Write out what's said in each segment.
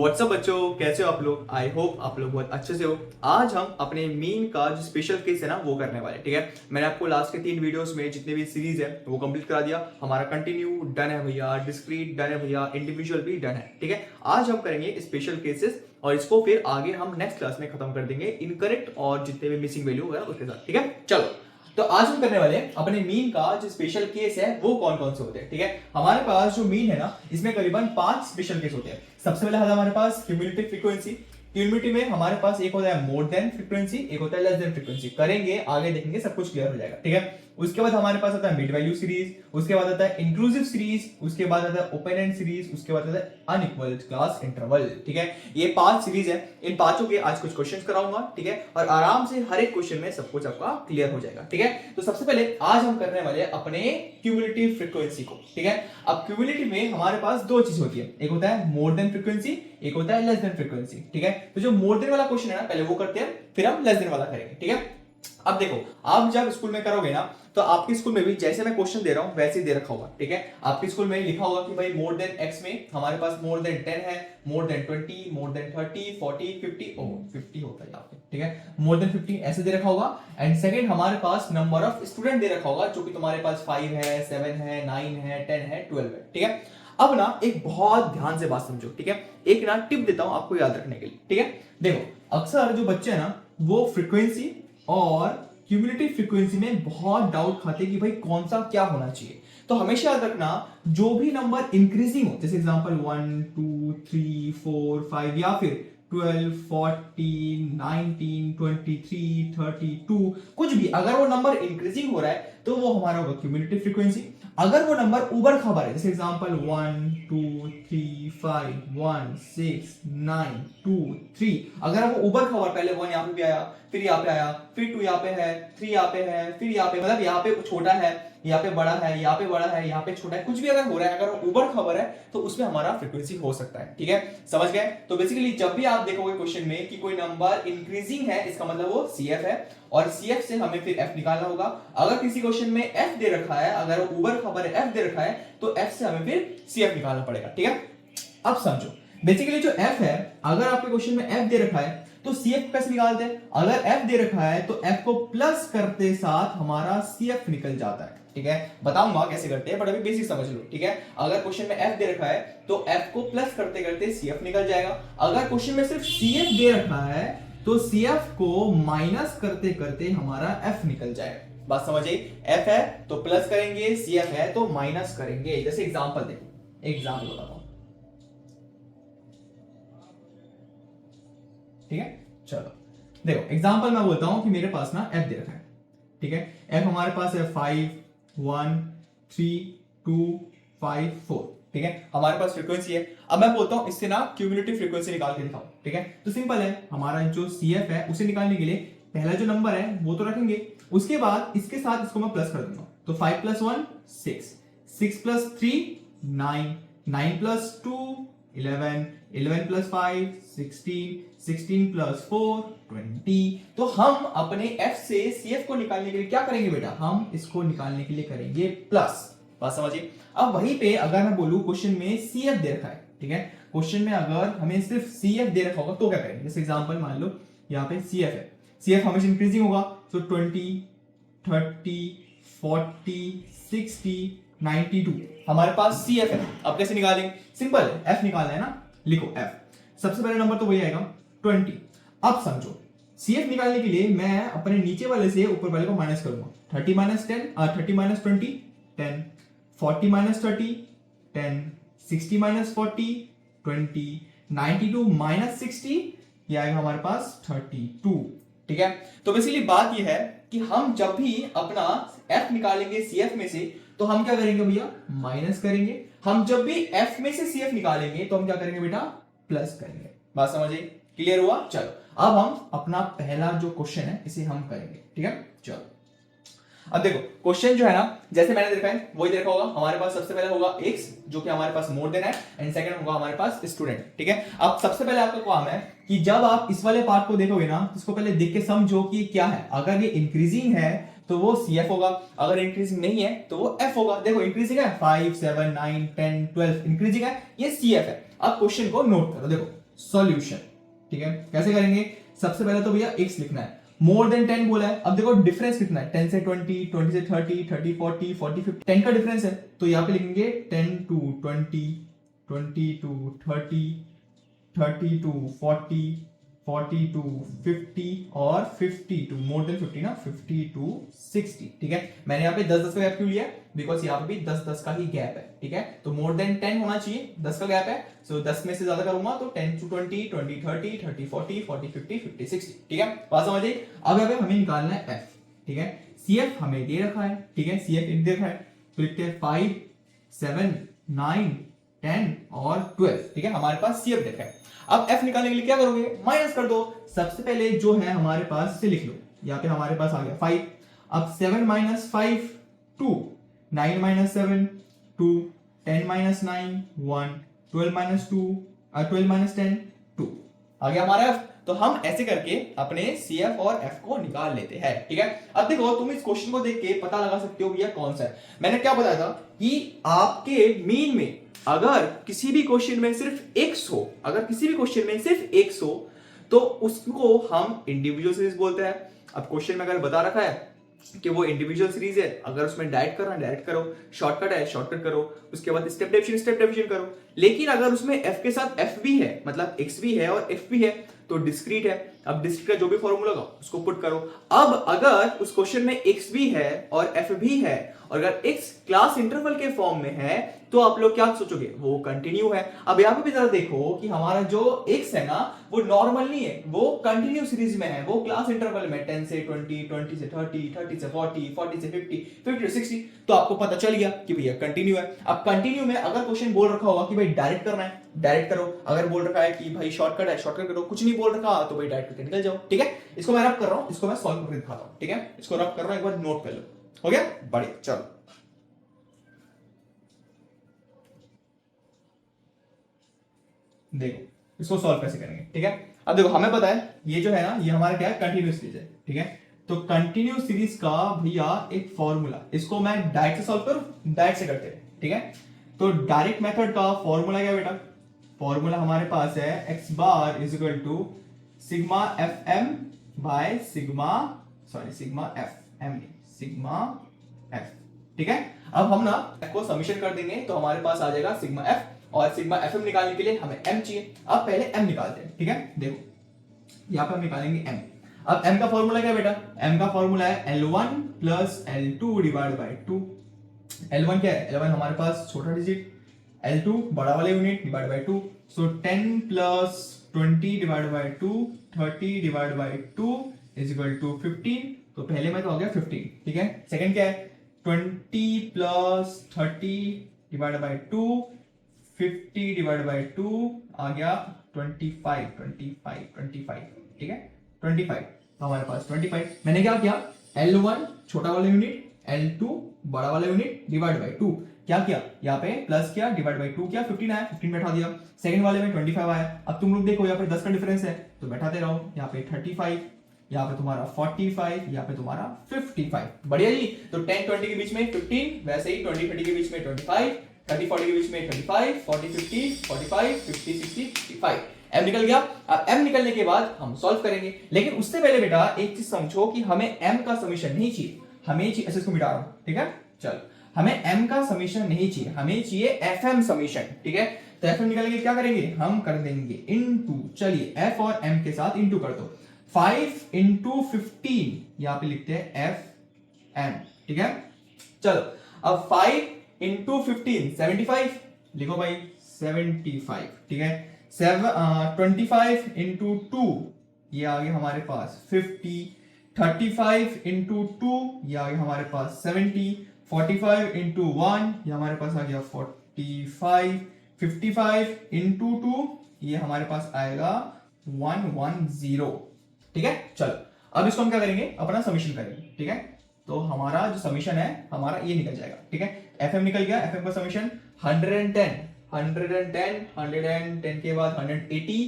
WhatsApp बच्चों, कैसे हो आप लोग। आई होप आप लोग बहुत अच्छे से हो। आज हम अपने मीन का जो स्पेशल केस है ना वो करने वाले, ठीक है। मैंने आपको लास्ट के 3 वीडियोस में जितने भी सीरीज है वो कंप्लीट करा दिया। हमारा कंटिन्यू डन है भैया, डिस्क्रीट डन है भैया, इंडिविजुअल भी डन है, ठीक है। आज हम करेंगे स्पेशल केसेस और इसको फिर आगे हम नेक्स्ट क्लास में खत्म कर देंगे इनकरेक्ट और जितने भी मिसिंग वैल्यू है उसके साथ, ठीक है। चलो, तो आज हम करने वाले हैं अपने मीन का जो स्पेशल केस है वो कौन कौन से होते हैं, ठीक है। हमारे पास जो मीन है ना इसमें करीबन 5 स्पेशल केस होते हैं। सबसे पहले आता है हमारे पास क्यूमुलेटिव फ्रीक्वेंसी। क्यूमुलेटिव में हमारे पास एक होता है मोर देन फ्रीक्वेंसी, एक होता है लेस देन फ्रीक्वेंसी। करेंगे आगे देखेंगे सब कुछ क्लियर हो जाएगा, ठीक है। उसके बाद हमारे पास आता है मिड वैल्यू सीरीज, उसके बाद आता है इंक्लूसिव सीरीज, उसके बाद आता है ओपन एंड सीरीज, उसके बाद आता है अनइक्वल क्लास इंटरवल, ठीक है। ये 5 सीरीज है। इन पांचों के आज कुछ क्वेश्चंस कराऊंगा, ठीक है, और आराम से हर एक क्वेश्चन में सब कुछ आपका क्लियर हो जाएगा, ठीक है। तो सबसे पहले आज हम करने वाले हैं अपने क्यूमुलेटिव फ्रीक्वेंसी को, ठीक है। अब क्यूमुलेटिव में हमारे पास दो चीज होती है, एक होता है मोर देन फ्रीक्वेंसी, एक होता है लेस देन फ्रीक्वेंसी, ठीक है। तो जो मोर देन वाला क्वेश्चन है ना पहले वो करते हैं, फिर हम लेस देन वाला करेंगे, ठीक है। अब देखो, आप जब स्कूल में करोगे ना तो आपके स्कूल में भी जैसे मैं क्वेश्चन दे रहा हूं वैसे ही दे रखा होगा, ठीक है। आपके स्कूल में लिखा होगा कि भाई मोर देन x में हमारे पास मोर देन 10 है, मोर देन 20, मोर देन 30, 40, 50, ओ 50 होता है यहाँ पे, ठीक है। मोर देन 50 ऐसे दे रखा होगा। एंड सेकंड हमारे पास नंबर ऑफ स्टूडेंट दे रखा होगा जो कि तुम्हारे पास 5 है, 7 है, 9 है, 10 है, 12 है, ठीक है। अब ना एक बहुत ध्यान से बात समझो, ठीक है। एक ना टिप देता हूं आपको याद रखने के लिए, ठीक है। देखो, अक्सर जो बच्चे हैं ना वो फ्रीक्वेंसी और क्यूमुलेटिव फ्रीक्वेंसी में बहुत डाउट खाते हैं कि भाई कौन सा क्या होना चाहिए। तो हमेशा याद रखना, जो भी नंबर इंक्रीजिंग हो, जैसे एग्जांपल 1 2 3 4 5 या फिर 12 14 19 23 32, कुछ भी अगर वो नंबर इंक्रीजिंग हो रहा है तो वो हमारा होगा क्यूमुलेटिव फ्रीक्वेंसी। अगर वो नंबर ऊबड़ खाबड़ है, जैसे एग्जांपल 1 2 3 5 1 6 9 2 3, अगर वो ऊबड़ खाबड़ पहले 1 यहाँ पे भी आया, फिर यहाँ पे आया, फिर 2 यहाँ पे है, 3 यहाँ पे है, फिर यहाँ पे, मतलब यहाँ पे छोटा है, यहाँ पे बड़ा है, यहाँ पे बड़ा है, यहाँ पे छोटा है, कुछ भी अगर हो रहा है, अगर ऊबड़ खाबड़ है तो उसमें हमारा फ्रीक्वेंसी हो सकता है, ठीक है। समझ गए। तो बेसिकली जब भी आप देखोगे क्वेश्चन में कि कोई नंबर इंक्रीजिंग है, इसका मतलब वो CF है और CF से हमें फिर F निकालना होगा। अगर किसी क्वेश्चन में F दे रखा है, अगर वो ऊबड़ खाबड़ F दे रखा है तो F से हमें फिर CF निकालना पड़ेगा, ठीक है। अब समझो, बेसिकली जो F है, अगर आपके क्वेश्चन में F दे रखा है तो CF कैसे निकालते हैं। अगर F दे रखा है तो F को प्लस करते साथ हमारा CF निकल जाता है, ठीक है। बताऊंगा कैसे करते हैं, बट अभी बेसिक समझ लो, ठीक है। अगर क्वेश्चन में F दे रखा है तो F को प्लस करते करते CF निकल जाएगा। अगर क्वेश्चन में सिर्फ CF दे रखा है तो CF को माइनस करते करते हमारा F निकल जाएगा। बात समझिए, F है तो प्लस करेंगे, CF है तो माइनस करेंगे। जैसे एग्जांपल देखो, एग्जांपल बताता हूं, ठीक है। चलो देखो, एग्जांपल मैं बोलता हूं कि मेरे पास ना F दे रखा है, ठीक है। F हमारे पास है 5 1 3 2 5 4, ठीक है। हमारे पास फ्रीक्वेंसी है। अब मैं बोलता हूं इससे ना क्यूमुलेटिव फ्रीक्वेंसी निकाल के दिखाओ, ठीक है। तो सिंपल है, हमारा जो CF है उसे निकालने के लिए पहला जो नंबर है वो तो रखेंगे, उसके बाद इसके साथ इसको मैं प्लस कर दूंगा। तो 5 + 1 6, 6 + 3 9, 9 + 2 11, 11 + 5 16, 16 + 4 20। तो हम अपने F से CF को निकालने के लिए क्या करेंगे बेटा, हम इसको निकालने के लिए करेंगे प्लस। बात समझिए। अब वहीं पे अगर मैं बोलूं क्वेश्चन में CF दे रखा है, ठीक है, क्वेश्चन में अगर हमें सिर्फ CF दे रखा होगा तो क्या करेंगे। जैसे एग्जांपल मान लो यहाँ पे CF है, CF हमेशा इंक्रीजिंग होगा, तो 20 30 40 60 92 हमारे पास CF है। अब कैसे निकालेंगे, सिंपल है, F निकालना है ना, लिखो F। सबसे पहला नंबर तो वही आएगा 20। अब समझो, CF निकालने के लिए मैं अपने नीचे वाले से ऊपर वाले को माइनस करूंगा। 30 - 10 30 - 20 10, 40 - 30 10, 60 - 40 20, 92 - 60 ये आएगा हमारे पास 32, ठीक है। तो बेसिकली बात ये है कि हम जब भी अपना F निकालेंगे CF में से तो हम क्या करेंगे भैया, माइनस करेंगे। हम जब भी F में से CF निकालेंगे तो हम क्या करेंगे बेटा, प्लस करेंगे। बात समझिए, क्लियर हुआ। चलो अब हम अपना पहला जो क्वेश्चन है इसे हम करेंगे, ठीक है। चलो अब देखो, क्वेश्चन जो है ना जैसे मैंने देखा है वही देखा होगा। हमारे पास सबसे पहले होगा x जो कि हमारे पास मोर देन है, एंड सेकंड होगा हमारे पास स्टूडेंट, ठीक है। अब सबसे पहले आपका काम है कि जब आप इस वाले पार्ट को देखोगे ना इसको पहले देख के समझो कि क्या है। अगर ये इंक्रीजिंग है तो वो CF होगा, अगर इंक्रीजिंग नहीं है तो वो F होगा। देखो इंक्रीजिंग है 5 7 9 10 12 इंक्रीजिंग है, ये CF है। अब क्वेश्चन को नोट करो, देखो सॉल्यूशन। ठीक है, कैसे करेंगे? सबसे पहले तो भैया x लिखना है, मोर देन 10 बोला है। अब देखो डिफरेंस कितना है, 10 से 20, 20 से 30, 30 40, 40 50, 10 का डिफरेंस है, तो यहाँ पे लिखेंगे 10 to 20, 20 to 30, 30 to 40, 40 to 50 और 50 to मोर देन 50 ना, 50 to 60। ठीक है, मैंने यहाँ पे 10-10 का गैप क्यों लिया? बिकॉज यहाँ पे भी 10-10 का ही गैप है। ठीक है, तो मोर देन 10 होना चाहिए, 10 का गैप है, सो 10 में से ज्यादा करूंगा तो 10 to 20, 20 30, 30 40, 40 50, 50 60। ठीक है, बात समझ आई? अब यहाँ पे हमें निकालना है f। ठीक है, CF हमें दे रखा है। ठीक है, CF दे रखा है, तो लिखते हैं 5, 7, 9, 10 और 12। ठीक है, हमारे पास CF दे रखा है। अब f निकालने के लिए क्या करोगे? माइनस कर दो। सबसे पहले जो है हमारे पास से लिख लो, यहाँ पे हमारे पास आ गया 5। अब 7 minus 5 2, 9 minus 7 2, 10 minus 9 1, 12 minus 2 12 minus 10 2। आ गया हमारा f। तो हम ऐसे करके अपने CF और F को निकाल लेते हैं। ठीक है, अब देखो तुम इस क्वेश्चन को देख के पता लगा सकते हो भैया कौन सा है। मैंने क्या बताया था कि आपके मीन में अगर किसी भी क्वेश्चन में सिर्फ x हो, अगर किसी भी क्वेश्चन में सिर्फ x हो तो उसको हम इंडिविजुअल सीरीज बोलते हैं। अब क्वेश्चन में अगर बता रखा है कि वो इंडिविजुअल सीरीज है, अगर उसमें डायरेक्ट करना डायरेक्ट करो, शॉर्टकट है शॉर्टकट करो, उसके बाद स्टेप डेफिनेशन करो। लेकिन अगर उसमें f के साथ f भी है, मतलब x भी है और f भी है, तो डिस्क्रीट है। अब डिस्क्रीट का जो भी फॉर्मूला होगा उसको पुट करो। अब अगर उस क्वेश्चन में x भी है और f भी है, और अगर x क्लास इंटरवल के फॉर्म में है, तो आप लोग क्या सोचोगे? वो कंटिन्यू है। अब यहाँ पे भी जरा देखो कि हमारा जो x है ना, वो नॉर्मल नहीं है, वो कंटिन्यू सीरीज में है, वो क्लास इंटरवल में 10 से 20, 20 से 30, 30 से 40, 40 से 50, 50 से 60। तो आपको पता चल गया कि भैया कंटिन्यू है। अब कंटिन्यू में अगर क्वेश्चन बोल रखा होगा कि भाई डायरेक्ट करना है, डायरेक्ट करो। अगर बोल रखा है कि भाई शॉर्टकट है, शॉर्टकट करो। कुछ नहीं बोल रखा तो भाई डायरेक्ट करके निकल जाओ। ठीक है, इसको मैं रब कर रहा हूं, इसको मैं सॉल्व करके दिखाता हूं। ठीक है, इसको रब कर रहा हूं, एक बार नोट कर लो। हो गया? बढ़िया, चलो देखो इसको सॉल्व कैसे करेंगे। ठीक है, अब देखो हमें पता है ये जो है ना, ये हमारा क्या है? कंटिन्यूस सीरीज है। ठीक है, तो कंटिन्यूस सीरीज का भैया एक फॉर्मूला, इसको मैं डायरेक्ट से सॉल्व करूं? डायरेक्ट से करते हैं। ठीक है, तो डायरेक्ट मेथड का फॉर्मूला क्या बेटा? फॉर्मूला हमारे पास है x bar is equal to sigma F M by sigma, sorry sigma F M, sigma F. ठीक है, अब हम ना f को समीशन कर देंगे तो हमारे पास आ जाएगा सिग्मा एफ, और सिग्मा एफ एम निकालने के लिए हमें m चाहिए। अब पहले m निकालते हैं। ठीक है, देखो यहाँ पे हम निकालेंगे m। अब m का फॉर्मूला क्या है बेटा? m का फॉर्मूला है L1 plus L2 divide by 2। L1 क्या है? L1 हमारे पास छोटा डिजिट, L2 बड़ा वाला unit divide by 2। So 10 plus 20 divide by 2, 30 divide by 2 is equal to 15। तो पहले में तो आ गया 15। ठीक है, सेकंड क्या है? 20 plus 30 divide by 2, 50 divide by 2 आ गया 25, 25, 25। ठीक है, 25। तो हमारे पास 25। मैंने क्या किया? L1 छोटा वाला यूनिट, L2 बड़ा वाला यूनिट डिवाइड बाय 2। क्या किया? यहाँ पे प्लस किया, डिवाइड बाय 2 किया, 15 आया, 15 बैठा दिया। सेकंड वाले में 25 आया। अब तुम लोग देखो यहाँ पे 10 का डिफरेंस है, तो बैठाते रहो। यहाँ पे 35, यहाँ पे तुम्हारा 45, यहाँ पे तुम्हारा 55। बढ़िया जी। तो 10 20 के बीच में 15, वैसे ही 20 30 के बीच में 25, 30 40 के बीच में 35, 40 50, 45, 50 60, 55। m निकल गया। अब m निकलने के बाद हम सॉल्व करेंगे, लेकिन उससे पहले बेटा एक चीज समझो कि हमें m का समीशन नहीं चाहिए, हमें ऐसे इसको मिटा रहा हूं। ठीक है, चलो हमें m का समीशन नहीं चाहिए, हमें चाहिए fm समीशन। ठीक है, तो fm निकालेंगे क्या करेंगे? हम कर देंगे इनटू, चलिए f और m के साथ इनटू कर दो। 5 इंटू 15, यहाँ पे लिखते हैं fm। ठीक है, चलो अब 5 इंटू 15 75, लिखो भाई 75। ठीक है, 25 इंटू 2 ये आ गया हमारे पास 50, 35 इंटू 2 ये आ गया हमारे पास 70, 45 इंटू 1 ये हमारे पास आ गया 45, 55 इंटू 2 ये हमारे पास आएगा 110। ठीक है, चलो अब इसको हम क्या करेंगे? अपना समीशन करेंगे। ठीक है, तो हमारा जो समीशन है हमारा ये निकल जाएगा। ठीक है, fm निकल गया। fm का समीशन 110, 110, 110 के बाद 180,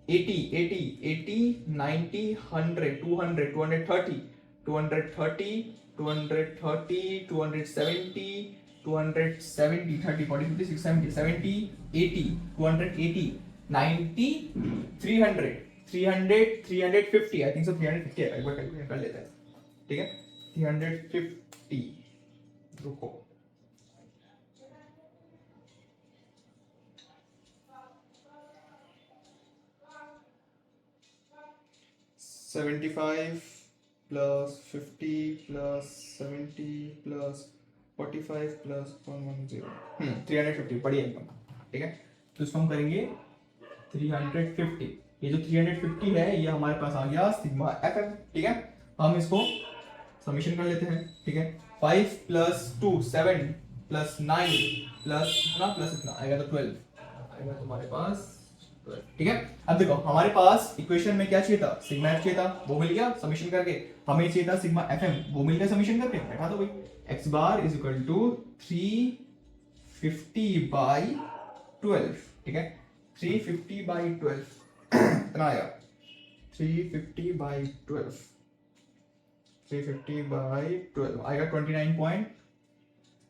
80, 80, 80, 90, 100, 200, 230, 230, 230, 270, 270, 30, 40, 50, 60, 70, 70, 80, 280, 90, 300, 300, 350, आई थिंक सो 350 है, एक बार कैलकुलेट कर लेते हैं, ठीक है, 350, रुको, 75 प्लस 50 प्लस 70 प्लस 45 प्लस 110, 350, बढ़िया एकदम, ठीक है। तो इसको हम करेंगे 350, ये जो 350 है ये हमारे पास आ गया सिग्मा एफ एम, ठीक है। हम इसको समीशन कर लेते हैं, ठीक है। 5 प्लस 2 7 प्लस 9 प्लस ना प्लस इतना आएगा तो 12 आएगा तुम्हारे पास, ठीक है। अब देखो हमारे पास इक्वेशन में क्या चाहिए था, सिग्मा एफ चाहिए था, वो मिल गया समीशन करके। हमें चाहिए था सिग्मा एफ एम, वो मिल गया समीशन करके, बैठा दो भाई। X bar is equal to 350 by 12, ठीक है। 350 बाई 12 कितना आया, 350 बाई 12, 350 बाई 12 आएगा 29 point,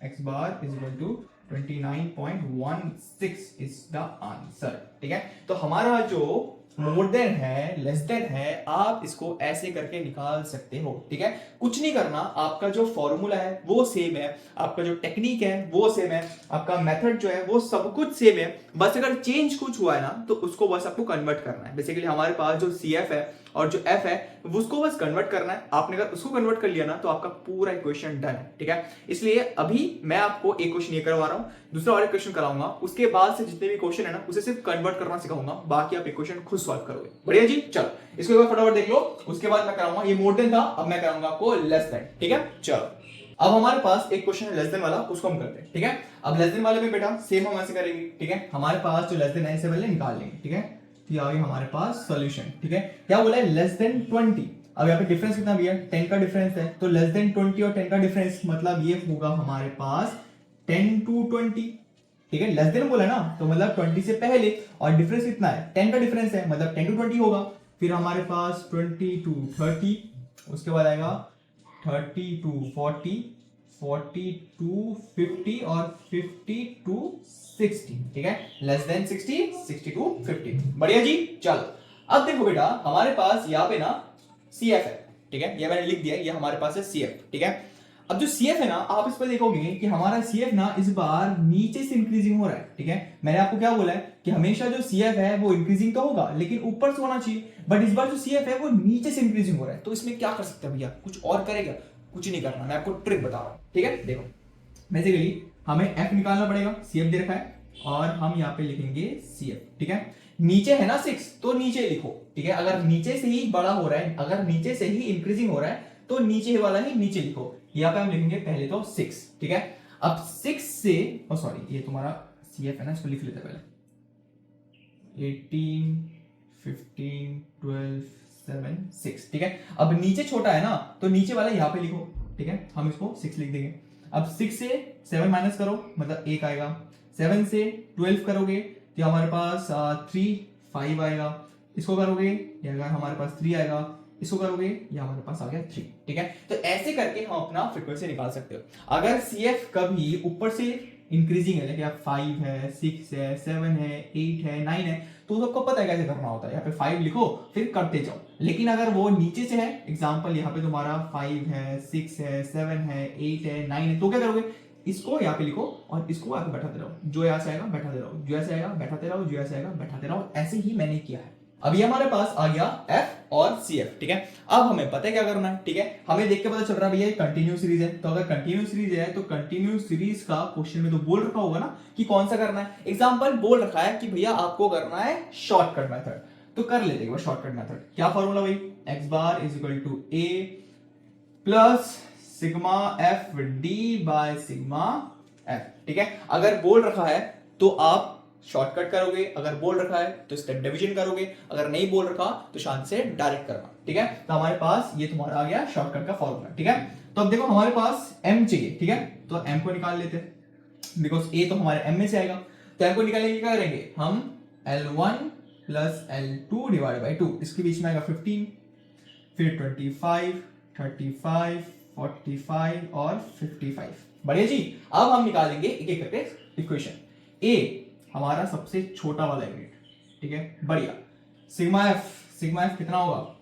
X bar is equal to 29.16 is the answer, ठीक है। तो हमारा जो मोर देन है लेस देन है, आप इसको ऐसे करके निकाल सकते हो, ठीक है। कुछ नहीं करना, आपका जो फॉर्मूला है वो सेम है, आपका जो टेक्निक है वो सेम है, आपका मेथड जो है वो सब कुछ सेम है, बस अगर चेंज कुछ हुआ है ना तो उसको बस आपको कन्वर्ट करना है। बेसिकली हमारे पास जो सी एफ है और जो एफ है उसको बस कन्वर्ट करना है। आपने अगर उसको कन्वर्ट कर लिया ना तो आपका पूरा इक्वेशन डन है, ठीक है। इसलिए अभी मैं आपको एक क्वेश्चन ये करवा रहा हूं, दूसरा और एक क्वेश्चन कराऊंगा, उसके बाद से जितने भी क्वेश्चन है ना उसे सिर्फ कन्वर्ट करना सिखाऊंगा, बाकी आप इक्वेशन खुद सॉल्व करोगे। बढ़िया जी, चलो इसको एक बार फटाफट देख लो, उसके बाद मैं कराऊंगा, ये मोर देन था, अब मैं कराऊंगा आपको लेस देन, ठीक है। चलो अब हमारे पास एक क्वेश्चन है लेस देन वाला, उसको हम करते हैं, ठीक है। अब लेस देन वाले में बेटा सेम हम ऐसे करेंगे, ठीक है। हमारे पास जो लेस देन है इसे पहले निकाल लेंगे, ठीक है। तो आ गया हमारे पास सॉल्यूशन, ठीक है। क्या बोला है, लेस देन 20। अब यहाँ पे डिफरेंस कितना भी है, 10 का डिफरेंस है, तो लेस देन 20 और 10 का डिफरेंस मतलब ये होगा हमारे पास 10 to 20, ठीक है। लेस देन बोला ना तो मतलब 20 से पहले, और डिफरेंस कितना है, 10 का डिफरेंस है, मतलब 10 to 20 होगा। फिर हमारे पास 20 to 30, उसके बाद आएगा 30 to 40, 40 to 50 और 50 to 60, ठीक है। लेस देन 60, 60 to 50, बढ़िया जी। चलो अब देखो बेटा हमारे पास यहाँ पे ना सी एफ है, ठीक है, ये मैंने लिख दिया, ये हमारे पास है सी एफ, ठीक है। अब जो सी एफ है ना, आप इस पर देखोगे कि हमारा सी एफ ना इस बार नीचे से इंक्रीजिंग हो रहा है, ठीक है। मैंने आपको क्या बोला है कि हमेशा जो सी एफ है वो इंक्रीजिंग तो होगा लेकिन ऊपर से होना चाहिए, बट इस बार जो सी एफ है वो नीचे से इंक्रीजिंग हो रहा है। तो इसमें क्या कर सकते हैं भैया, कुछ और करेगा, कुछ नहीं करना, मैं आपको ट्रिक बता रहा हूं, ठीक है। देखो बेसिकली हमें एफ निकालना पड़ेगा, सी एफ दे रखा है, और हम यहाँ पे लिखेंगे सी एफ, ठीक है। नीचे है ना 6, तो नीचे लिखो, ठीक है। अगर नीचे से ही बड़ा हो रहा है, अगर नीचे से ही इंक्रीजिंग हो रहा है तो नीचे वाला ही नीचे लिखो। यहाँ पे हम लिखेंगे पहले तो 6, ठीक है। अब 6 से सॉरी ये तुम्हारा सी एफ है ना, इसको लिख लेते हैं पहले, 18 15 12 7 6, ठीक है। अब नीचे छोटा है ना तो नीचे वाला यहाँ पे लिखो, ठीक है। हम इसको 6 लिख देंगे। अब 6 से 7 माइनस करो मतलब 1 आएगा, 7 से 12 करोगे तो हमारे पास 3 5 आएगा, इसको करोगे ये हमारे पास 3 आएगा, इसको करोगे ये हमारे पास आ गया 3, ठीक है। तो ऐसे करके हम अपना फ्रीक्वेंसी निकाल सकते हो। अगर सी एफ कभी ऊपर से इंक्रीजिंग है, जैसे 5 है 6 है 7 है 8 है 9 है, तो सबको पता है कैसे करना होता है, यहाँ पे 5 लिखो फिर करते जाओ। लेकिन अगर वो नीचे से है, एग्जांपल यहाँ पे तुम्हारा 5 है 6 है 7 है 8 है 9 है, तो क्या करोगे, इसको यहाँ पे लिखो और इसको यहाँ पे बैठाते रहो, जो यहाँ से आएगा बैठाते रहो, जो ऐसे आएगा बैठाते रहो, जो ऐसे आएगा बैठाते रहो। ऐसे ही मैंने किया है। अब ये हमारे पास आ गया एफ और सी एफ, ठीक है। अब हमें पता है क्या करना है, ठीक है। हमें देख के पता चल रहा है भैया ये कंटिन्यू सीरीज है, तो अगर कंटिन्यू सीरीज है तो कंटिन्यू सीरीज का क्वेश्चन में तो बोल रखा होगा ना कि कौन सा करना है। एग्जांपल बोल रखा है कि भैया आपको करना है शॉर्टकट मेथड, तो कर लेते हैं शॉर्टकट मेथड। क्या फॉर्मूला भाई, X bar is equal to A plus sigma F D by sigma F, ठीक है। अगर बोल रखा है तो आप शॉर्टकट करोगे, अगर बोल रखा है तो स्टेप डिवीजन करोगे, अगर नहीं बोल रखा तो शांत से डायरेक्ट करना, ठीक है। तो हमारे पास ये तुम्हारा आ गया शॉर्टकट का फॉर्मूला, ठीक है। तो अब देखो हमारे पास m चाहिए, ठीक है, तो m को निकाल लेते हैं, बिकॉज a तो हमारे m में से आएगा, तो m को निकालने के क्या करेंगे हम, L1 plus L2 divide by 2, इसके बीच में आएगा 15, फिर 25 35 45 और 55, बढ़िया जी। अब हम निकालेंगे एक एक करके इक्वेशन। a हमारा सबसे छोटा वाला यूनिट, ठीक है बढ़िया। सिग्मा एफ कितना होगा,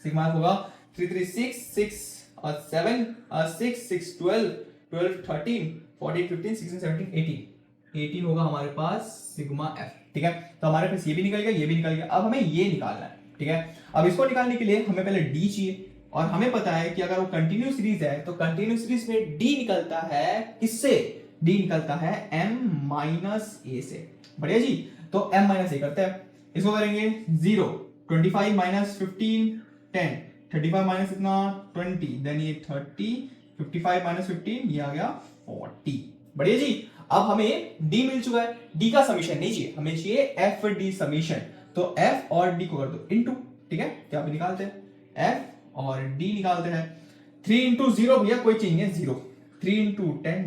सिग्मा एफ होगा 3 3 6 6 और 7 6 6 12 12 13 14 15 16 17 18 होगा हमारे पास सिग्मा एफ, ठीक है। तो हमारे पास ये भी निकल गया, ये भी निकल गया। अब हमें ये निकालना है, ठीक है। अब इसको निकालने के लिए हमें पहले डी चाहिए, और हमें पता है कि अगर वो कंटिन्यू सीरीज है तो कंटिन्यू सीरीज में डी निकलता है किससे, डी निकलता है m माइनस ए से। बढ़िया जी, तो m माइनस ए करते हैं, इसको करेंगे 0 25 माइनस 15 10 35 माइनस इतना 20 देन ये 30 55 माइनस 15 ये आ गया 40। बढ़िया जी, अब हमें d मिल चुका है, d का समीशन नहीं चाहिए, हमें चाहिए एफ डी समीशन। तो f और d को कर दो इनटू, ठीक है, क्या पे निकालते हैं f और d निकालते हैं। 3 इंटू 0 भैया कोई चेंज नहीं है, 0 3 इंटू 10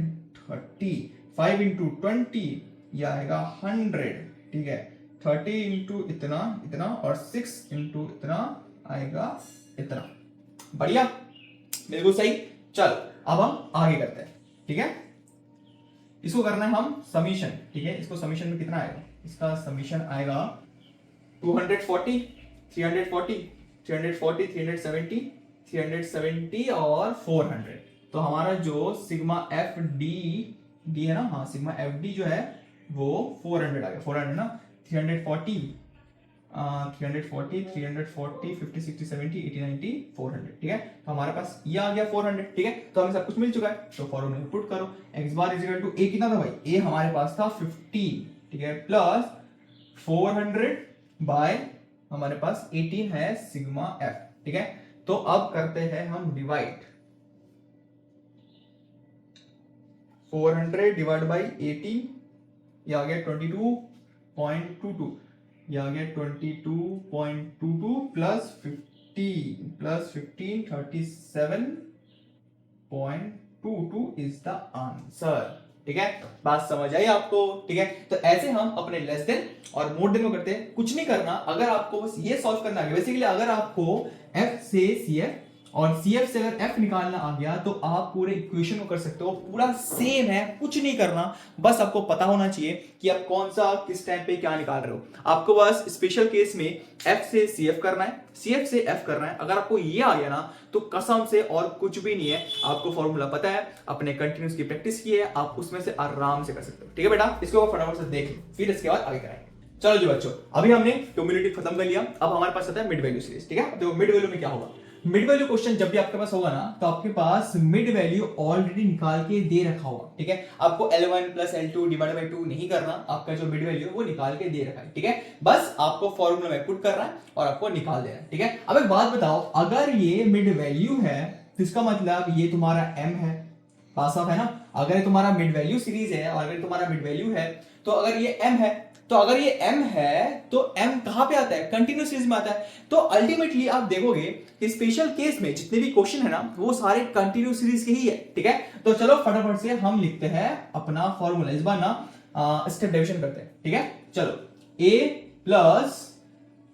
30 5 इंटू 20 ये आएगा 100, ठीक है। 30 इंटू इतना इतना और 6 इंटू इतना आएगा इतना। बढ़िया, बिल्कुल सही। चल अब हम आगे करते हैं, ठीक है। इसको करना है हम समीशन, ठीक है। इसको समीशन में कितना आएगा, इसका समीशन आएगा 240 340 340 370 370 और 400। तो हमारा जो सिग्मा एफ डी है ना, हाँ सिग्मा एफ डी जो है वो 400 आ गया, 400 ना, 340 340 340 50 60 70 80 90 400, ठीक है। तो हमारे पास ये आ गया 400, ठीक है। तो हमें सब कुछ मिल चुका है, तो फॉर्मूला में पुट करो। x bar is equal to a कितना था भाई, a हमारे पास था 15, ठीक है, प्लस 400 बाय हमारे पास 18 है सिग्मा f, ठीक है। तो अब करते हैं हम डिवाइड, 400 डिवाइड बाय 18 ये आ गया 22.22, ये आ गया 22.22 प्लस 15 37.22 इज द आंसर, ठीक है। बात समझ आई आपको, ठीक है। तो ऐसे हम अपने लेस देन और मोर देन को करते हैं, कुछ नहीं करना, अगर आपको बस ये सॉल्व करना है। बेसिकली अगर आपको f से cf और cf से अगर f निकालना आ गया तो आप पूरे इक्वेशन को कर सकते हो, पूरा सेम है, कुछ नहीं करना, बस आपको पता होना चाहिए कि आप कौन सा किस टाइम पे क्या निकाल रहे हो। आपको बस स्पेशल केस में f से cf करना है, cf से f करना है। अगर आपको ये आ गया ना तो कसम से और कुछ भी नहीं है, आपको फॉर्मूला पता है, अपने कंटिन्यूस की प्रैक्टिस की है, आप उसमें से आराम से कर सकते हो, ठीक है बेटा। इसको फटाफट से देख लो, फिर इसके बाद आगे कराएंगे। चलो जी बच्चों, अभी हमने क्यूमुलेटिव खत्म कर लिया, अब हमारे पास आता है मिड वैल्यू सीरीज, ठीक है। देखो मिड वैल्यू में क्या होगा, मिड वैल्यू क्वेश्चन जब भी आपके पास होगा ना तो आपके पास मिड वैल्यू ऑलरेडी निकाल के दे रखा होगा, ठीक है। आपको L1 plus L2 divide by 2 नहीं करना, आपका जो मिड वैल्यू है वो निकाल के दे रखा है, ठीक है। बस आपको फॉर्मूला में पुट करना है और आपको निकाल देना है, ठीक है। अब एक बात बताओ, अगर ये मिड वैल्यू है तो इसका मतलब ये तुम्हारा m है, पास ऑफ है ना। अगर ये तुम्हारा मिड वैल्यू सीरीज है और अगर तुम्हारा मिड वैल्यू है तो अगर ये m है, तो अगर ये m है तो m कहां पे आता है, कंटिन्यूस सीरीज में आता है। तो अल्टीमेटली आप देखोगे कि स्पेशल केस में जितने भी क्वेश्चन है ना वो सारे कंटिन्यूस सीरीज के ही है, ठीक है। तो चलो फटाफट से हम लिखते हैं अपना फॉर्मूला, इस बार ना स्टेप डिवीजन करते हैं, ठीक है। चलो a plus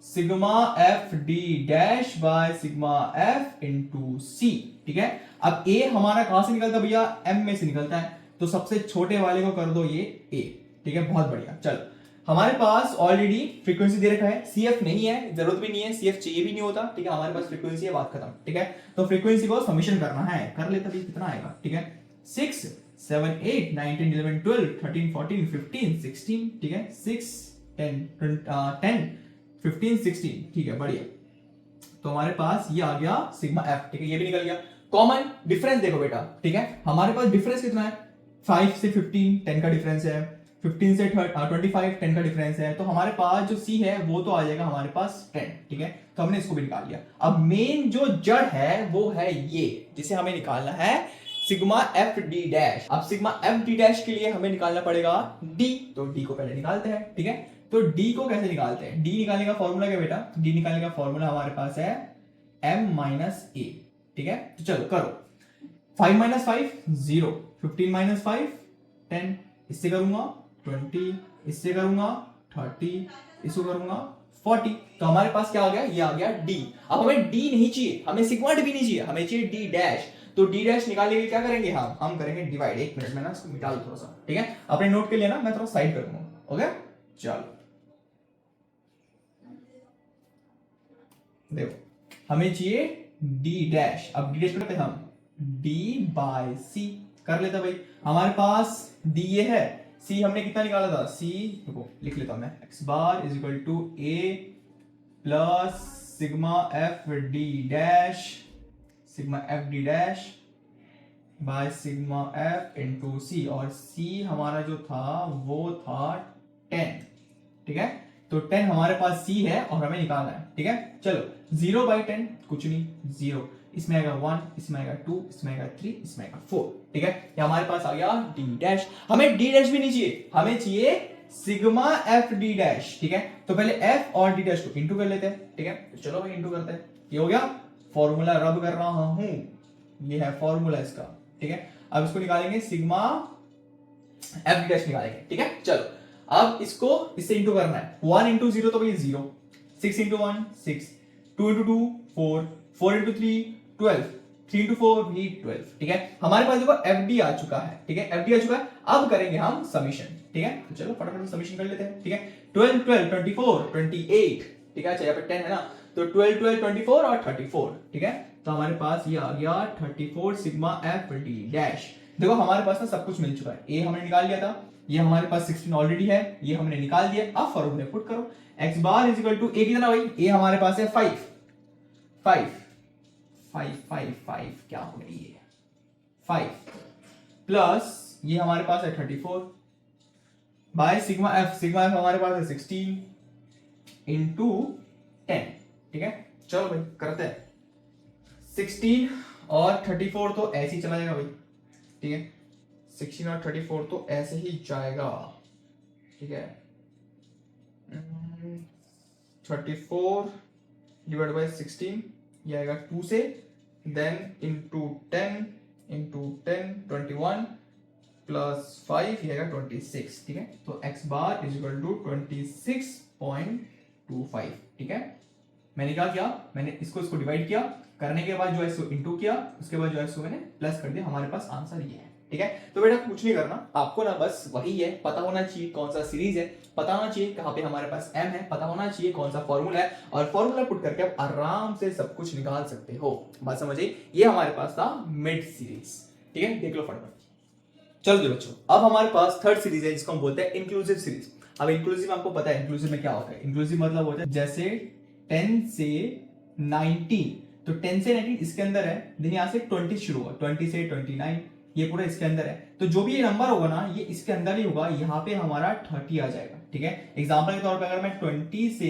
sigma F D dash by sigma F into C, ठीक है। अब a हमारा कहां से निकलता है भैया, m में से निकलता है, तो सबसे छोटे वाले को कर दो ये a, ठीक है, बहुत बढ़िया। चलो हमारे पास ऑलरेडी फ्रीक्वेंसी दे रखा है, CF नहीं है, जरूरत भी नहीं है, CF चाहिए भी नहीं होता, ठीक है। हमारे पास फ्रीक्वेंसी है, बात खत्म, ठीक है। तो फ्रीक्वेंसी को समीशन करना है, कर लेते भी, कितना आएगा, ठीक है। 6 7 8 9 10 11 12 13 14 15 16, ठीक है। 6 10 15 16, ठीक है, बढ़िया। तो हमारे पास ये आ गया सिग्मा एफ, ठीक है, ये भी निकल गया। कॉमन डिफरेंस देखो बेटा, ठीक है, हमारे पास डिफरेंस कितना है, 5 से 15 10 का डिफरेंस है, 15 से 25 10 का डिफरेंस है। तो हमारे पास जो C है वो तो आ जाएगा हमारे पास 10, ठीक है। तो हमने इसको भी निकाल लिया। अब मेन जो जड़ है वो है ये, जिसे हमें निकालना है सिग्मा एफ डी डैश। अब सिग्मा एफ डी डैश के लिए हमें निकालना पड़ेगा D, तो D को पहले निकालते हैं, ठीक है। तो D को कैसे निकालते हैं, D निकालने का फॉर्मूला क्या बेटा, D निकालने का फॉर्मूला हमारे पास है m माइनस a, ठीक है। तो चलो करो, 5 माइनस 5 0, 15 माइनस 5 10, इससे करूंगा 20, इससे करूंगा 30, इसको करूंगा 40। तो हमारे पास क्या आ गया, ये आ गया D। अब हमें D नहीं चाहिए, हमें सिग्मा D भी नहीं चाहिए, हमें चाहिए D डैश। तो D डैश निकालने के लिए क्या करेंगे हम करेंगे डिवाइड। एक मिनट में ना इसको मिटा दो थोड़ा सा, ठीक है। अपने नोट के लिए ना मैं थोड़ा साइड कर दूंगा, ओके। चलो देखो हमें चाहिए d डैश, अब d डैश करते हैं हम d बाय c कर लेते भाई। हमारे पास d ये है, c हमने कितना निकाला था, c देखो लिख लेता हूं मैं, x bar is equal to a plus sigma f d dash, sigma f d dash by sigma f into c, और c हमारा जो था वो था 10, ठीक है। तो 10 हमारे पास c है और हमें निकालना है, ठीक है। चलो 0 बाई 10 कुछ नहीं, 0, इसमें आएगा 1, इसमें आएगा 2, इसमें आएगा 3, इसमें आएगा 4, ठीक है। ये हमारे पास आ गया d डैश। हमें d डैश भी नहीं चाहिए, हमें चाहिए सिग्मा f d डैश, ठीक है। तो पहले f और d डैश को इंटू कर लेते हैं, ठीक है। तो चलो भाई इंटू करते हैं, ये हो गया, फॉर्मूला रब कर रहा हूं, ये है फॉर्मूला इसका, ठीक है। अब इसको निकालेंगे, सिग्मा f d डैश निकालेंगे, ठीक है। चलो अब इसको इससे इंटू करना है, 1 इंटू 0 तो भाई 0, 6 इंटू 1 6, 2 इंटू 2 4, 4 इंटू 3 12, 3 इंटू 4 भी 12, ठीक है। हमारे पास देखो FD आ चुका है, ठीक है, FD आ चुका है। अब करेंगे हम समीशन, ठीक है। तो चलो फटाफट से समीशन कर लेते हैं, ठीक है। 12 12 24 28, ठीक है। अच्छा यहाँ पे 10 है ना, तो 12 12 24 और 34, ठीक है। तो हमारे पास ये आ गया 34 सिग्मा FD डैश। देखो हमारे पास ना सब कुछ मिल चुका है, ए हमने निकाल लिया था, ये हमारे पास 16 ऑलरेडी है, ये हमने निकाल दिया। अब फॉर्मूले पुट करो, x bar is equal to a कितना भाई, a हमारे पास है 5 5 5 5 5 क्या हो गई ये 5 प्लस ये हमारे पास है 34 बाय सिग्मा f हमारे पास है 16 इंटू 10, ठीक है। चलो भाई करते हैं, 16 और 34 तो ऐसे ही चला जाएगा भाई, ठीक है। 16 और 34 तो ऐसे ही जाएगा, ठीक है। 34 डिवाइड बाय 16 ये आएगा 2 से, देन इंटू 10 21 प्लस 5 ये आएगा 26, ठीक है। तो x bar is equal to 26.25, ठीक है। मैंने क्या किया, मैंने इसको डिवाइड किया, करने के बाद जो है इसको इंटू किया, उसके बाद जो है इसको मैंने प्लस कर दिया, हमारे पास आंसर ये है, ठीक है। तो बेटा कुछ नहीं करना आपको ना, बस वही है, पता होना चाहिए कौन सा सीरीज है, पता होना चाहिए कहां पे हमारे पास m है, पता होना चाहिए कौन सा फॉर्मूला है, और फॉर्मूला पुट करके आप आराम से सब कुछ निकाल सकते हो। बात समझिए, ये हमारे पास था मिड सीरीज, ठीक है। देख लो फटाफट। चलो जी बच्चों, अब हमारे पास थर्ड सीरीज है जिसको हम बोलते हैं इंक्लूसिव सीरीज। अब इंक्लूसिव आपको पता है इंक्लूसिव में क्या होता है, इंक्लूसिव मतलब होता है जैसे 10 से 19, तो 10 से 19 इसके अंदर है, देन यहाँ से 20 शुरू होगा, 20 से 29 ये पूरा इसके अंदर है, तो जो भी ये नंबर होगा ना ये इसके अंदर ही होगा, यहाँ पे हमारा 30 आ जाएगा, ठीक है। एग्जांपल के तौर पे अगर मैं 20 से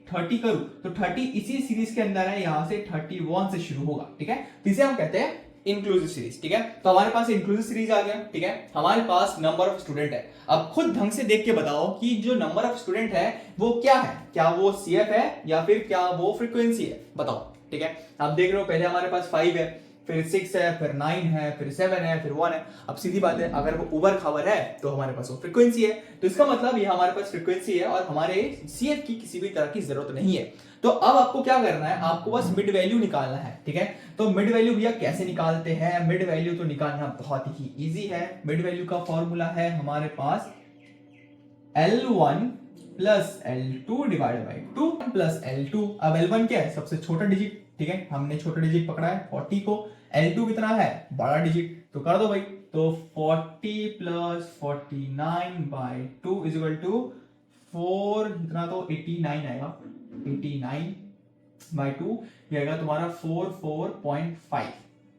30 करूं तो 30 इसी सीरीज के अंदर है, यहाँ से 31 से शुरू होगा, ठीक है। तो इसे हम कहते हैं इंक्लूसिव सीरीज, ठीक है। तो हमारे पास इंक्लूसिव सीरीज आ गया, ठीक है। हमारे पास नंबर ऑफ स्टूडेंट है, अब खुद ढंग से देख के बताओ कि जो नंबर ऑफ स्टूडेंट है वो क्या है, क्या वो CF है या फिर क्या वो फ्रीक्वेंसी है, बताओ, ठीक है। आप देख रहे हो पहले हमारे पास 5 है, फिर 6 है, फिर 9 है, फिर 7 है, फिर 1 है। अब सीधी बात है, अगर वो उबर खबर है तो हमारे पास वो फ्रीक्वेंसी है, तो इसका मतलब ये हमारे पास फ्रीक्वेंसी है और हमारे CF की किसी भी तरह की जरूरत नहीं है। तो अब आपको क्या करना है, आपको बस मिड वैल्यू निकालना है, ठीक है। तो मिड वैल्यू भैया कैसे निकालते हैं, मिड वैल्यू तो निकालना बहुत ही इजी है। मिड वैल्यू का फॉर्मूला है हमारे पास L1 plus L2 divide by 2 plus L2। अब L1 क्या है, सबसे छोटा डिजिट, ठीक है, हमने छोटा डिजिट पकड़ा है 40 को। L2 कितना है, बड़ा डिजिट, तो कर दो भाई, तो 40 plus 49 by 2 is equal to 4, इतना तो 89 आएगा, 89 बाई 2 ये आएगा तुम्हारा 44.5,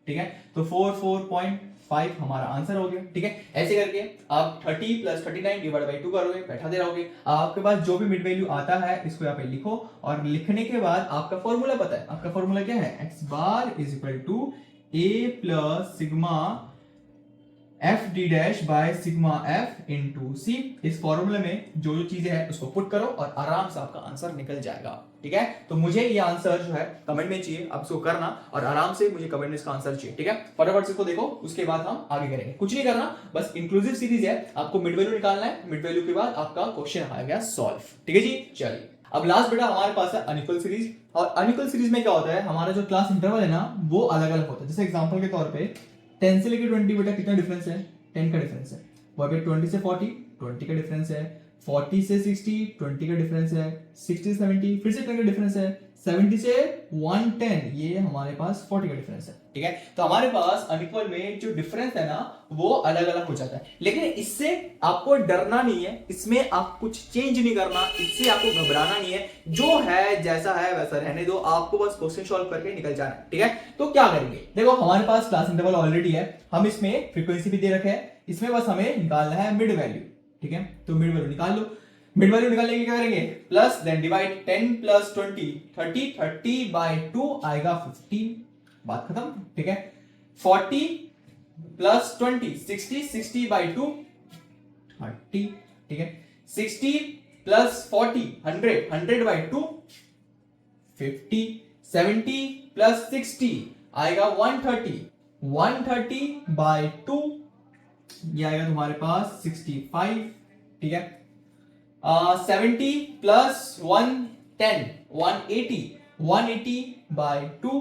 ठीक है। तो 44.5 हमारा आंसर हो गया, ठीक है। ऐसे करके आप 30 प्लस 39 डिवाइड बाई 2 करोगे, बैठा दे रहोगे, आपके पास जो भी मिड वैल्यू आता है इसको यहाँ पे लिखो, और लिखने के बाद आपका फॉर्मूला पता है, आपका फॉर्मूला क्या है, x bar is equal to a plus sigma f d dash by sigma f into c। इस फॉर्मूले में जो जो चीजें हैं उसको पुट करो और आराम से आपका आंसर निकल जाएगा, ठीक है। तो मुझे ये आंसर जो है कमेंट में चाहिए, आप इसको करना और आराम से मुझे कमेंट में इसका आंसर चाहिए, ठीक है। फटाफट से इसको देखो, उसके बाद हम आगे करेंगे। कुछ नहीं करना, बस इंक्लूसिव सीरीज है, आपको मिड वैल्यू निकालना है, मिड वैल्यू के बाद आपका क्वेश्चन आ गया सॉल्व, ठीक है जी। चलिए अब लास्ट बेटा हमारे पास है अनइक्वल सीरीज, और अनइक्वल सीरीज में क्या होता है, हमारा जो क्लास इंटरवल है ना वो अलग अलग होता है। जैसे एग्जांपल के तौर पे 10 से लेकर 20 बेटा कितना डिफरेंस है, 10 का डिफरेंस है, वहां पे 20 से 40 20 का डिफरेंस है, 40 से 60 20 का डिफरेंस है, 60 से 70 फिर से 10 का डिफरेंस है, 70 से 110 ये हमारे पास 40 का डिफरेंस है, ठीक है। तो हमारे पास अनइक्वल में जो डिफरेंस है ना वो अलग अलग हो जाता है, लेकिन इससे आपको डरना नहीं है, इसमें आप कुछ चेंज नहीं करना, इससे आपको घबराना नहीं है, जो है जैसा है वैसा रहने दो, आपको बस क्वेश्चन सॉल्व करके निकल जाना है, ठीक है। तो क्या करेंगे, देखो हमारे पास क्लास इंटरवल ऑलरेडी है, हम इसमें फ्रीक्वेंसी भी दे रखे हैं, इसमें बस हमें निकालना है मिड वैल्यू, ठीक है। तो मिड वैल्यू निकाल लो, मिड वैल्यू निकालने के लिए क्या करेंगे, plus then divide 10 plus 20 30 30 by 2 आएगा 15, बात खत्म, ठीक है। 40 प्लस 20 60 60 बाय 2 30, ठीक है। 60 प्लस 40 100 100 बाय 2 50, 70 प्लस 60 आएगा 130 130 बाय 2 ये आएगा तुम्हारे पास 65, ठीक है। 70 प्लस 110 180 180 बाय 2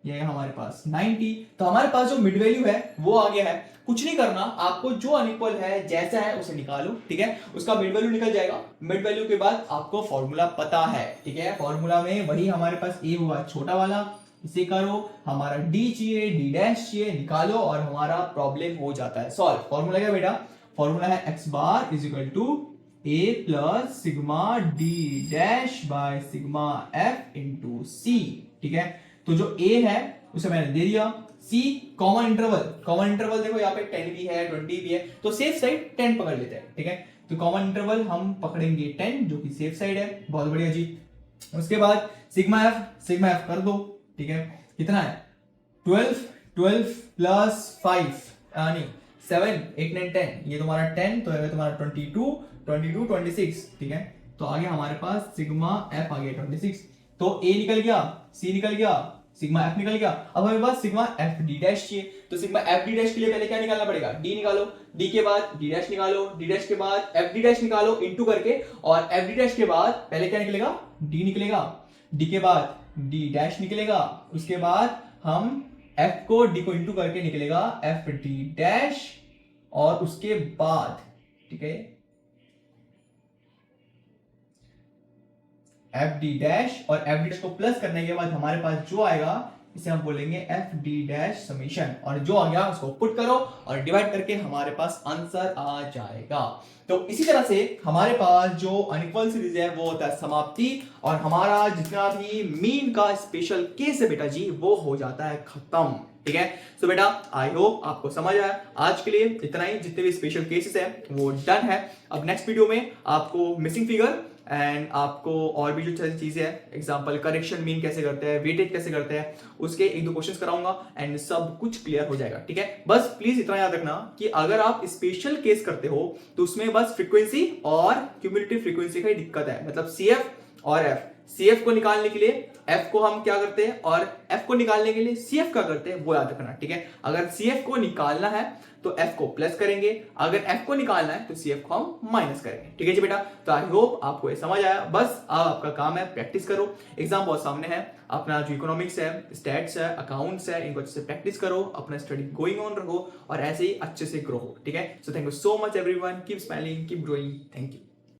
ये है हमारे पास 90। तो हमारे पास जो मिड वैल्यू है वो आ गया है, कुछ नहीं करना, आपको जो अनइक्वल है जैसा है उसे निकालो, ठीक है। उसका मिड वैल्यू निकल जाएगा, मिड वैल्यू के बाद आपको फॉर्मूला पता है, ठीक है। फॉर्मूला में वही हमारे पास ए हुआ छोटा वाला, इसे करो, हमारा डी चाहिए, डी डैश चाहिए, निकालो और हमारा प्रॉब्लम हो जाता है सॉल्व। फॉर्मूला क्या बेटा, फॉर्मूला है X bar is equal to A plus sigma D dash by sigma F into C, ठीक है। तो जो ए है उसे मैंने दे दिया, सी कॉमन इंटरवल देखो यहाँ पे 10 भी है 20 भी है, तो सेफ साइड 10 पकड़ लेते हैं, ठीक है। तो कॉमन इंटरवल हम पकड़ेंगे 10 जो कि सेफ साइड है, बहुत बढ़िया जी। उसके बाद सिग्मा एफ कर दो, ठीक है। कितना है 12 प्लस 5 नहीं 7 8 9 10 ये तुम्हारा 10, तो है तुम्हारा 22 26, ठीक है। तो आगे हमारे पास सिग्मा एफ आ गया 26, तो ए निकल गया, सी निकल गया, सिग्मा एफ निकल गया। अब हमारे पास सिग्मा एफ डी डैश चाहिए, तो सिग्मा एफ डी डैश के लिए पहले क्या निकालना पड़ेगा, डी निकालो, डी के बाद डी डैश निकालो, डी डैश के बाद एफ डी डैश निकालो इनटू करके, और एफ डी डैश के बाद पहले क्या निकलेगा, डी निकलेगा, डी के बाद डी डैश निकलेगा, उसके बाद हम एफ को डी को इनटू करके निकलेगा एफ डी डैश, और उसके बाद ठीक है एफ डी डैश, और एफ डी डैश को प्लस करने के बाद हमारे पास जो आएगा इसे हम बोलेंगे एफ डी डैश समीशन, और जो आ गया उसको पुट करो और डिवाइड करके हमारे पास आंसर आ जाएगा। तो इसी तरह से हमारे पास जो अनइक्वल सीरीज है वो होता है समाप्ति, और हमारा जितना भी मीन का स्पेशल केस है बेटा जी वो हो जाता है खत्म, ठीक है। सो बेटा आई होप आपको समझ आया, आज के लिए इतना ही, जितने भी स्पेशल केसेस है वो डन है। अब नेक्स्ट वीडियो में आपको मिसिंग फिगर एंड आपको और भी जो चीजें हैं, एग्जांपल करेक्शन मीन कैसे करते हैं, वेटेज कैसे करते हैं, उसके एक दो क्वेश्चंस कराऊंगा एंड सब कुछ क्लियर हो जाएगा, ठीक है। बस प्लीज इतना याद रखना कि अगर आप स्पेशल केस करते हो तो उसमें बस फ्रीक्वेंसी और क्यूमुलेटिव फ्रीक्वेंसी का ही दिक्कत है, मतलब सीएफ और एफ। सीएफ को निकालने के लिए एफ को हम क्या करते हैं और एफ को निकालने के लिए सीएफ क्या करते हैं वो याद रखना, ठीक है। अगर सीएफ को निकालना है तो एफ को प्लस करेंगे, अगर एफ को निकालना है तो सीएफ को हम माइनस करेंगे, ठीक है जी बेटा। तो आई होप आपको ये समझ आया, बस अब आपका काम है प्रैक्टिस करो, एग्जाम बहुत सामने है, अपना जो इकोनॉमिक्स है, स्टैट्स है, अकाउंट्स है, इनको अच्छे से प्रैक्टिस करो, अपना स्टडी गोइंग ऑन रखो और ऐसे ही अच्छे से ग्रो हो, ठीक है। So thank you so much everyone, keep smiling, keep growing, thank you.